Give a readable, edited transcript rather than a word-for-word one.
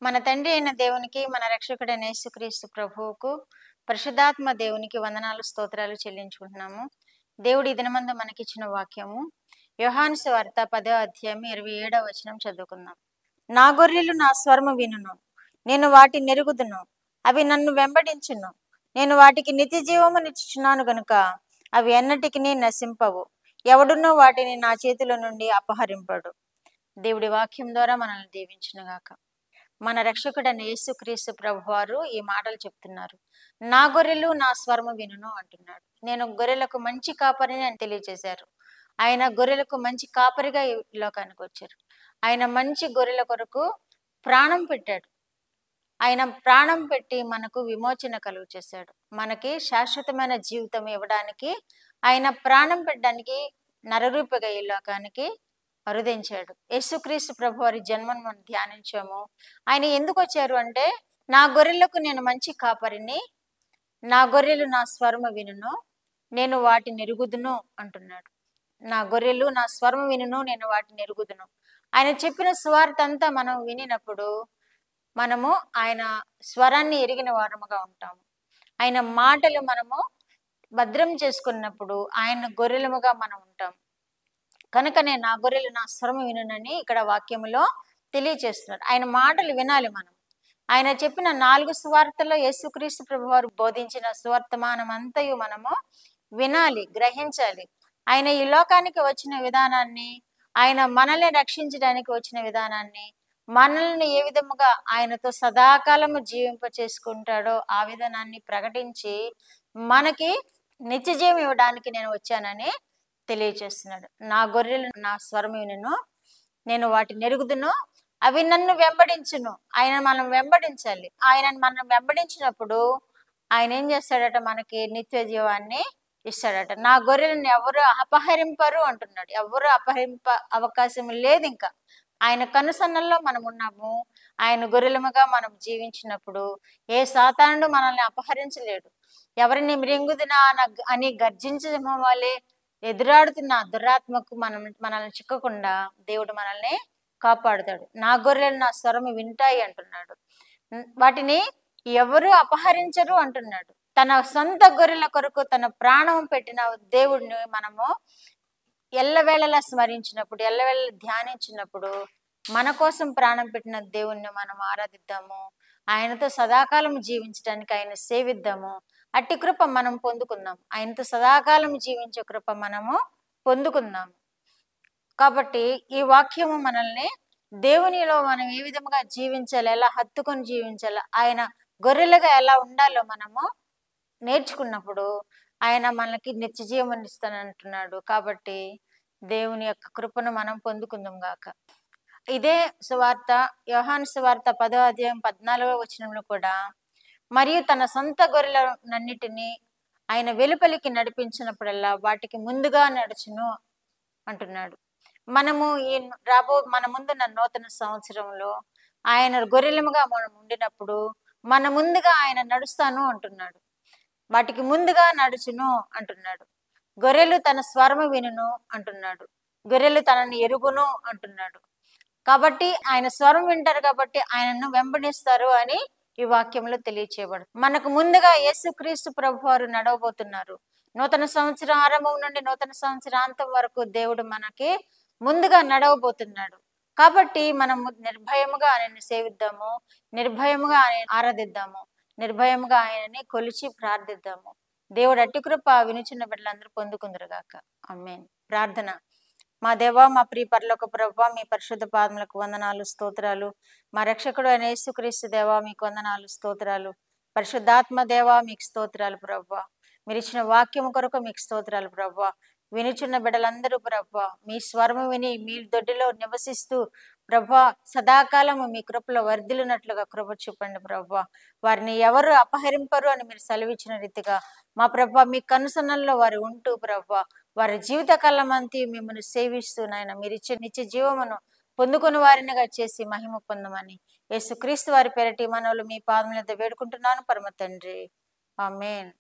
మన తండ్రి అయిన దేవునికి, మన రక్షకుడైన యేసుక్రీస్తు ప్రభువుకు, పరిశుద్ధాత్మ దేవునికి వందనాలు, స్తోత్రాలు చెల్లించుకుంటున్నాము. దేవుడు ఈ దినమందు మనకిచ్చిన వాక్యము యోహాను సువార్త 10వ అధ్యాయం 27వ వచనం చదువుకుందాం. నా గొర్రెలు నా స్వరము వినును, నేను వాటి నెరుగుదును, అవి నన్ను వెంబడించును. నేను వాటికి నిత్య జీవమునిచ్చుచున్నాను గనుక అవి ఎన్నటికి నశింపవు. ఎవడునూ వాటిని నా చేతిలో నుండి అపహరింపడు. దేవుడి వాక్యం ద్వారా మనల్ని దీవించునుగాక. మన రక్షకుడైన యేసుక్రీస్తు ప్రభువారు ఈ మాటలు చెప్తున్నారు. నా గొర్రెలు నా స్వరము వినును అంటున్నాడు. నేను గొర్రెలకు మంచి కాపరిని అని తెలియజేశారు. ఆయన గొర్రెలకు మంచి కాపరిగా ఈ లోకానికి వచ్చారు. ఆయన మంచి గొర్రెల కొరకు ప్రాణం పెట్టాడు. ఆయన ప్రాణం పెట్టి మనకు విమోచన కలుగు చేశాడు. మనకి శాశ్వతమైన జీవితం ఇవ్వడానికి ఆయన ప్రాణం పెట్టడానికి నరరూపగా ఈ లోకానికి అరుదించాడు. యేసుక్రీస్తు ప్రభు వారి జన్మను మనం ధ్యానించాము. ఆయన ఎందుకు వచ్చారు అంటే, నా గొర్రెలకు నేను మంచి కాపరిని, నా గొర్రెలు నా స్వరము వినును, నేను వాటిని ఎరుగుదును అంటున్నాడు. నా గొర్రెలు నా స్వరము వినును, నేను వాటిని ఎరుగుదును. ఆయన చెప్పిన సువార్త అంతా మనం వినినప్పుడు మనము ఆయన స్వరాన్ని ఎరిగిన వారముగా ఉంటాము. ఆయన మాటలు మనము భద్రం చేసుకున్నప్పుడు ఆయన గొర్రెలముగా మనం ఉంటాం. కనుకనే నా గొర్రెలు నా స్వరము వినునని ఇక్కడ వాక్యములో తెలియచేస్తున్నాడు. ఆయన మాటలు వినాలి మనం. ఆయన చెప్పిన 4 సువార్తల్లో యేసుక్రీస్తు ప్రభు వారు బోధించిన సువర్తమానం అంతయు మనము వినాలి, గ్రహించాలి. ఆయన ఈ లోకానికి వచ్చిన విధానాన్ని, ఆయన మనల్ని రక్షించడానికి వచ్చిన విధానాన్ని, మనల్ని ఏ విధముగా ఆయనతో సదాకాలము జీవింప చేసుకుంటాడో ఆ విధానాన్ని ప్రకటించి మనకి నిత్య జీవం ఇవ్వడానికి నేను వచ్చానని తెలియచేస్తున్నాడు. నా గొర్రెలు నా స్వరం వినును, నేను వాటిని ఎరుగుదును, అవి నన్ను వెంబడించును. ఆయన మనం వెంబడించాలి. ఆయన మనం వెంబడించినప్పుడు ఆయన ఏం చేస్తాడట, మనకి నిత్య జీవాన్ని ఇస్తాడట. నా గొర్రెలను ఎవరు అపహరింపరు అంటున్నాడు. ఎవరు అపహరింప అవకాశం లేదు. ఇంకా ఆయన కనుసన్నల్లో మనం ఉన్నాము. ఆయన గొర్రెలముగా మనం జీవించినప్పుడు ఏ సాతానుడు మనల్ని అపహరించలేడు. ఎవరిని మృంగుదునా అని గర్జించమవ్వాలి ఎదురాడుతున్న దురాత్మకు మనల్ని చిక్కకుండా దేవుడు మనల్ని కాపాడుతాడు. నా గొర్రెలు నా స్వరము వింటాయి అంటున్నాడు. వాటిని ఎవరు అపహరించరు అంటున్నాడు. తన సొంత గొర్రెల కొరకు తన ప్రాణం పెట్టిన దేవుడిని మనము ఎల్లవేళలా స్మరించినప్పుడు, ఎల్లవేళలా ధ్యానించినప్పుడు మన కోసం ప్రాణం పెట్టిన దేవుణ్ణి మనం ఆరాధిద్దాము. ఆయనతో సదాకాలం జీవించడానికి ఆయన సేవిద్దాము. అట్టి కృప మనం పొందుకుందాం. ఆయనతో సదాకాలం జీవించే కృప మనము పొందుకుందాం. కాబట్టి ఈ వాక్యము మనల్ని దేవునిలో మనం ఏ విధంగా జీవించాలి, ఎలా హత్తుకొని జీవించాలి, ఆయన గొర్రెలుగా ఎలా ఉండాలో మనము నేర్చుకున్నప్పుడు ఆయన మనకి నిత్య జీవం ఇస్తానంటున్నాడు. కాబట్టి దేవుని యొక్క కృపను మనం పొందుకుందాం గాక. ఇదే సువార్త యోహాను సువార్త 10వ అధ్యాయం 14వ వచనంలో కూడా, మరియు తన సొంత గొర్రెలన్నిటినీ ఆయన వెలుపలికి నడిపించినప్పుడల్లా వాటికి ముందుగా నడుచును అంటున్నాడు. మనము మన ముందున్న నూతన సంవత్సరంలో ఆయన గొర్రెలముగా మనం ఉండినప్పుడు మన ముందుగా ఆయన నడుస్తాను అంటున్నాడు. వాటికి ముందుగా నడుచును అంటున్నాడు. గొర్రెలు తన స్వరము వినును అంటున్నాడు. గొర్రెలు తనని ఎరుగును అంటున్నాడు. కాబట్టి ఆయన స్వరం వింటారు కాబట్టి ఆయనను వెంబడిస్తారు అని ఈ వాక్యంలో తెలియచేయబడుతుంది. మనకు ముందుగా యేసుక్రీస్తు ప్రభు వారు నడవబోతున్నారు. నూతన సంవత్సరం ఆరంభం నుండి నూతన సంవత్సరాంతం వరకు దేవుడు మనకి ముందుగా నడవబోతున్నాడు. కాబట్టి మనము నిర్భయముగా ఆయనని సేవిద్దాము, నిర్భయముగా ఆయన ఆరాధిద్దాము, నిర్భయముగా ఆయనని కొలిచి ప్రార్థిద్దాము. దేవుడు అట్టి కృప వినుచున్న బిడ్డలందరూ పొందుకుందరుగాక. ఆమేన్. ప్రార్థన. మా దేవా, మా ప్రియ పరలోక ప్రభువా, మీ పరిశుద్ధ పాదములకు వందనాలు, స్తోత్రాలు. మా రక్షకుడు అయిన యేసుక్రీస్తు దేవా, మీకు వందనాలు, స్తోత్రాలు. పరిశుద్ధాత్మ దేవా, మీకు స్తోత్రాలు ప్రభువా. మీరు ఇచ్చిన వాక్యం కొరకు మీకు స్తోత్రాలు ప్రభువా. వినుచున్న బిడ్డలందరూ ప్రభువా, మీ స్వరము విని మీ దొడ్డిలో నివసిస్తూ ప్రభువా సదాకాలము మీ కృపలో వర్ధిల్లునట్లుగా కృప చూపండి ప్రభువా. వారిని ఎవరు అపహరింపరు అని మీరు సెలవిచ్చిన రీతిగా మా ప్రభువా మీ కనుసన్నల్లో వారు ఉంటూ ప్రభువా వారి జీవిత కాలమంతా మిమ్మల్ని సేవిస్తూ నాయన మీరు ఇచ్చే నిత్య జీవమును పొందుకుని వారినిగా చేసి మహిమ పొందమని యేసుక్రీస్తు వారి పేరటి మనవులు మీ పాదముల యొద్ద వేడుకుంటున్నాను పరమ తండ్రి. ఆమేన్.